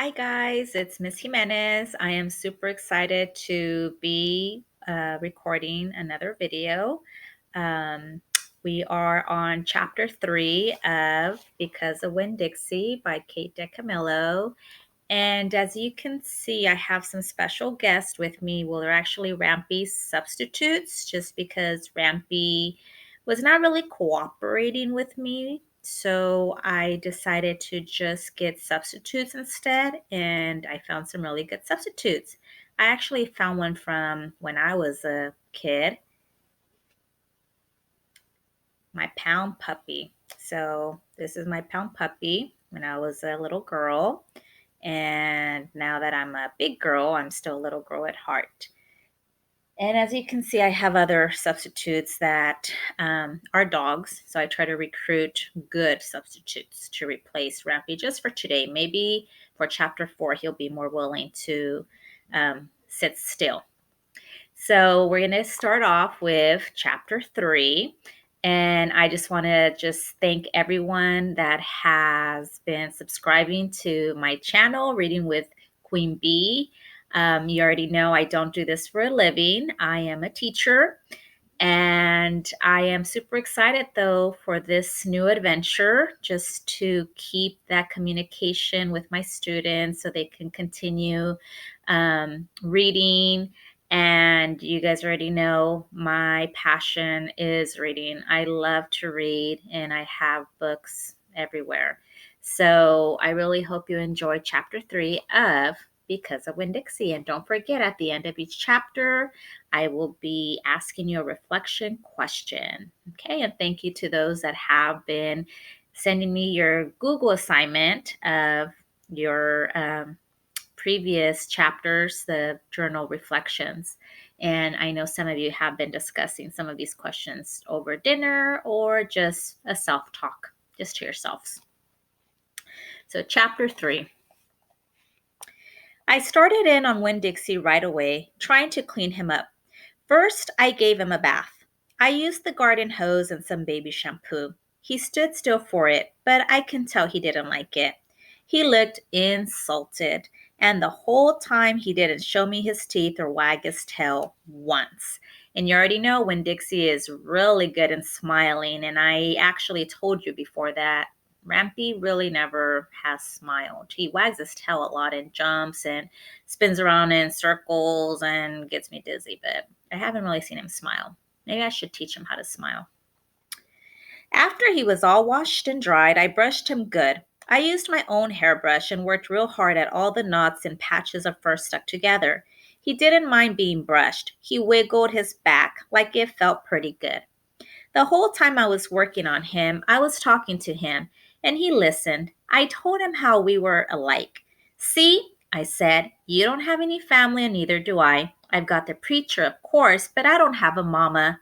Hi guys, it's Miss Jimenez. I am super excited to be recording another video. Um, we are on chapter 3 of Because of Winn-Dixie by Kate DiCamillo. And as you can see, I have some special guests with me. Well, they're actually Rampy's substitutes, just because Rampy was not really cooperating with me. So I decided to just get substitutes instead, and I found some really good substitutes. I actually found one from when I was a kid, my pound puppy. So this is my pound puppy when I was a little girl. And now that I'm a big girl, I'm still a little girl at heart. And as you can see, I have other substitutes that are dogs. So I try to recruit good substitutes to replace Rampy just for today. Maybe for chapter 4, he'll be more willing to sit still. So we're going to start off with chapter 3. And I just want to thank everyone that has been subscribing to my channel, Reading with Queen Bee. You already know I don't do this for a living. I am a teacher. And I am super excited, though, for this new adventure, just to keep that communication with my students so they can continue reading. And you guys already know my passion is reading. I love to read, and I have books everywhere. So I really hope you enjoy chapter 3 of Because of Winn-Dixie. And don't forget, at the end of each chapter, I will be asking you a reflection question. Okay, and thank you to those that have been sending me your Google assignment of your previous chapters, the journal reflections. And I know some of you have been discussing some of these questions over dinner or just a self-talk, just to yourselves. So chapter 3. I started in on Winn-Dixie right away, trying to clean him up. First, I gave him a bath. I used the garden hose and some baby shampoo. He stood still for it, but I can tell he didn't like it. He looked insulted, and the whole time he didn't show me his teeth or wag his tail once. And you already know Winn-Dixie is really good in smiling, and I actually told you before that Rampy really never has smiled. He wags his tail a lot and jumps and spins around in circles and gets me dizzy, but I haven't really seen him smile. Maybe I should teach him how to smile. After he was all washed and dried, I brushed him good. I used my own hairbrush and worked real hard at all the knots and patches of fur stuck together. He didn't mind being brushed. He wiggled his back like it felt pretty good. The whole time I was working on him, I was talking to him, and he listened. I told him how we were alike. See, I said, you don't have any family and neither do I. I've got the preacher, of course, but I don't have a mama.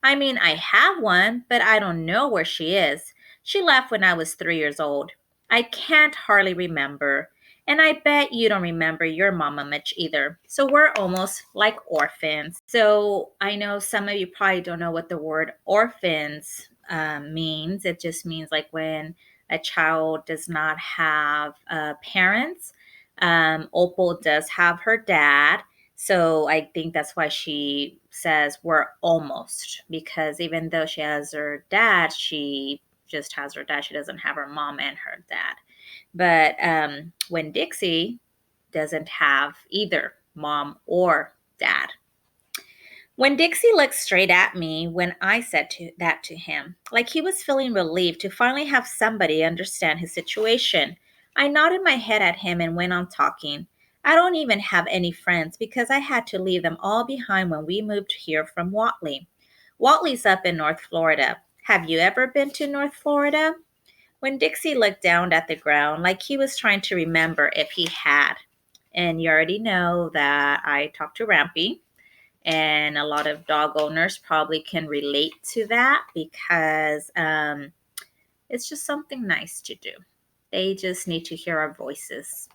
I mean, I have one, but I don't know where she is. She left when I was 3 years old. I can't hardly remember. And I bet you don't remember your mama much either. So we're almost like orphans. So I know some of you probably don't know what the word orphans means. It just means like when a child does not have parents. Opal does have her dad. So I think that's why she says we're almost, because even though she has her dad, she just has her dad. She doesn't have her mom and her dad. But Winn-Dixie doesn't have either mom or dad. Winn-Dixie looked straight at me when I said that to him, like he was feeling relieved to finally have somebody understand his situation. I nodded my head at him and went on talking. I don't even have any friends because I had to leave them all behind when we moved here from Watley. Watley's up in North Florida. Have you ever been to North Florida? Winn-Dixie looked down at the ground like he was trying to remember if he had. And you already know that I talked to Rampy. And a lot of dog owners probably can relate to that because it's just something nice to do. They just need to hear our voices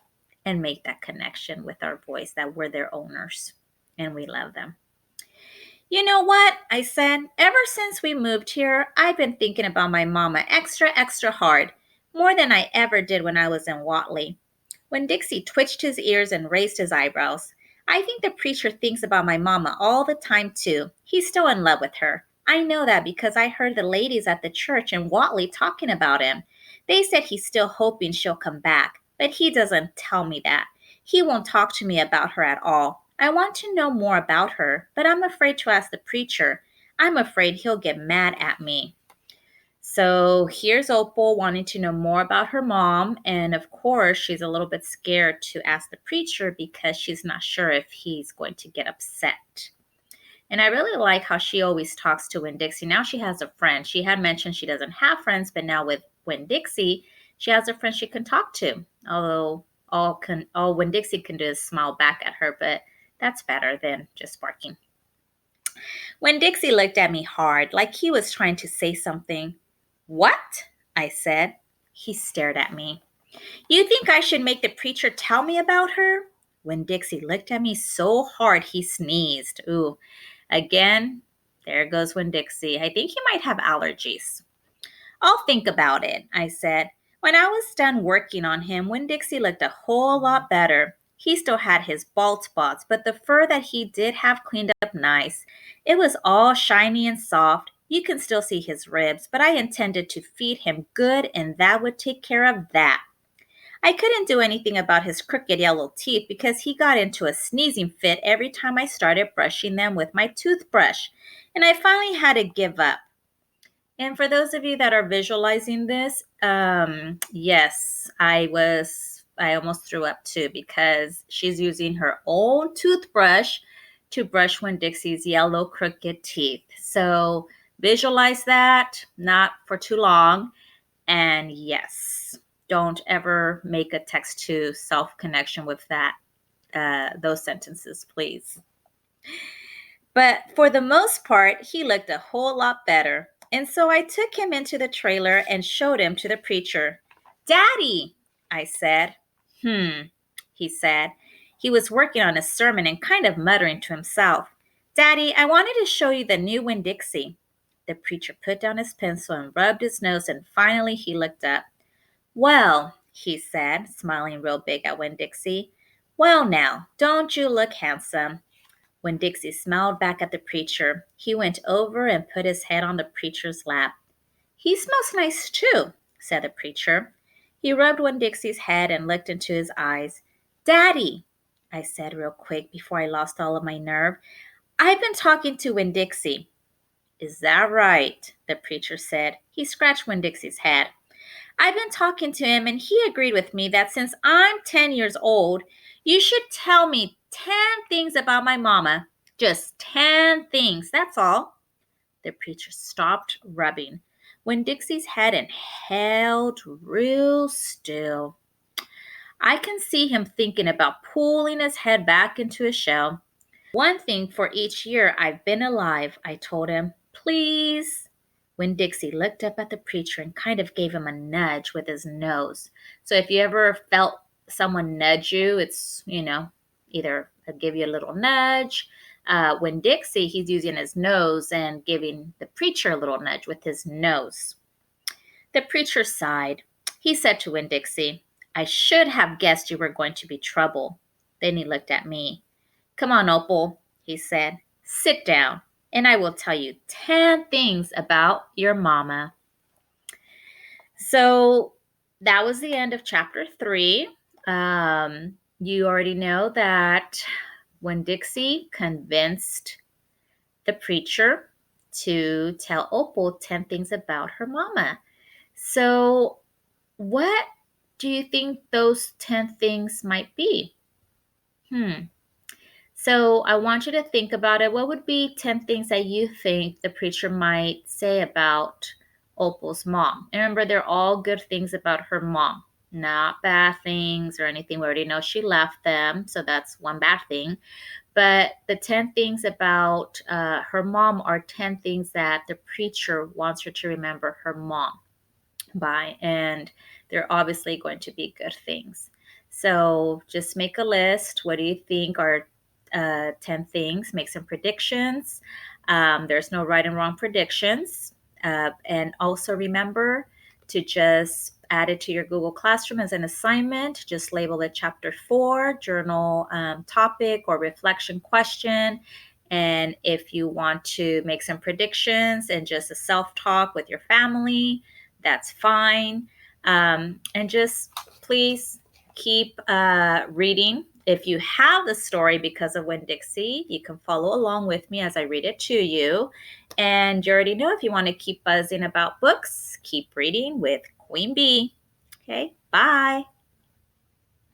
and make that connection with our voice that we're their owners and we love them. You know what? I said, ever since we moved here, I've been thinking about my mama extra hard, more than I ever did when I was in Watley. Winn-Dixie twitched his ears and raised his eyebrows. I think the preacher thinks about my mama all the time, too. He's still in love with her. I know that because I heard the ladies at the church in Watley talking about him. They said he's still hoping she'll come back, but he doesn't tell me that. He won't talk to me about her at all. I want to know more about her, but I'm afraid to ask the preacher. I'm afraid he'll get mad at me. So here's Opal wanting to know more about her mom. And of course, she's a little bit scared to ask the preacher because she's not sure if he's going to get upset. And I really like how she always talks to Winn-Dixie. Now she has a friend. She had mentioned she doesn't have friends, but now with Winn-Dixie, she has a friend she can talk to. Although all Winn-Dixie can do is smile back at her, but that's better than just barking. Winn-Dixie looked at me hard, like he was trying to say something. What? I said. He stared at me. You think I should make the preacher tell me about her? Winn-Dixie looked at me so hard he sneezed. Ooh, again, there goes Winn-Dixie. I think he might have allergies. I'll think about it, I said. When I was done working on him, Winn-Dixie looked a whole lot better. He still had his bald spots, but the fur that he did have cleaned up nice. It was all shiny and soft. You can still see his ribs, but I intended to feed him good, and that would take care of that. I couldn't do anything about his crooked yellow teeth because he got into a sneezing fit every time I started brushing them with my toothbrush, and I finally had to give up. And for those of you that are visualizing this, yes, I almost threw up too because she's using her own toothbrush to brush Winn-Dixie's yellow crooked teeth. So visualize that, not for too long. And yes, don't ever make a text to self connection with those sentences, please. But for the most part, he looked a whole lot better. And so I took him into the trailer and showed him to the preacher. Daddy, I said. He said. He was working on a sermon and kind of muttering to himself. Daddy, I wanted to show you the new Winn-Dixie. The preacher put down his pencil and rubbed his nose, and finally he looked up. Well, he said, smiling real big at Winn-Dixie. Well now, don't you look handsome? Winn-Dixie smiled back at the preacher. He went over and put his head on the preacher's lap. He smells nice too, said the preacher. He rubbed Winn-Dixie's head and looked into his eyes. Daddy, I said real quick before I lost all of my nerve, I've been talking to Winn-Dixie. Is that right? The preacher said. He scratched Winn-Dixie's head. I've been talking to him, and he agreed with me that since I'm 10 years old, you should tell me 10 things about my mama. Just 10 things, that's all. The preacher stopped rubbing Winn-Dixie's head and held real still. I can see him thinking about pulling his head back into his shell. One thing for each year I've been alive, I told him. Please. Winn-Dixie looked up at the preacher and kind of gave him a nudge with his nose. So if you ever felt someone nudge you, it's, either give you a little nudge. Winn-Dixie, he's using his nose and giving the preacher a little nudge with his nose. The preacher sighed. He said to Winn-Dixie, I should have guessed you were going to be trouble. Then he looked at me. Come on, Opal, he said. Sit down, and I will tell you 10 things about your mama. So that was the end of chapter 3. You already know that Winn-Dixie convinced the preacher to tell Opal 10 things about her mama. So what do you think those 10 things might be? So I want you to think about it. What would be 10 things that you think the preacher might say about Opal's mom? And remember, they're all good things about her mom, not bad things or anything. We already know she left them, so that's one bad thing. But the 10 things about her mom are 10 things that the preacher wants her to remember her mom by. And they're obviously going to be good things. So just make a list. What do you think are 10 things? Make some predictions. There's no right and wrong predictions. And also remember to just add it to your Google Classroom as an assignment. Just label it Chapter 4, journal topic or reflection question. And if you want to make some predictions and just a self-talk with your family, that's fine. And just please keep reading. If you have the story Because of Winn-Dixie, you can follow along with me as I read it to you. And you already know, if you want to keep buzzing about books, keep reading with Queen Bee. Okay, bye.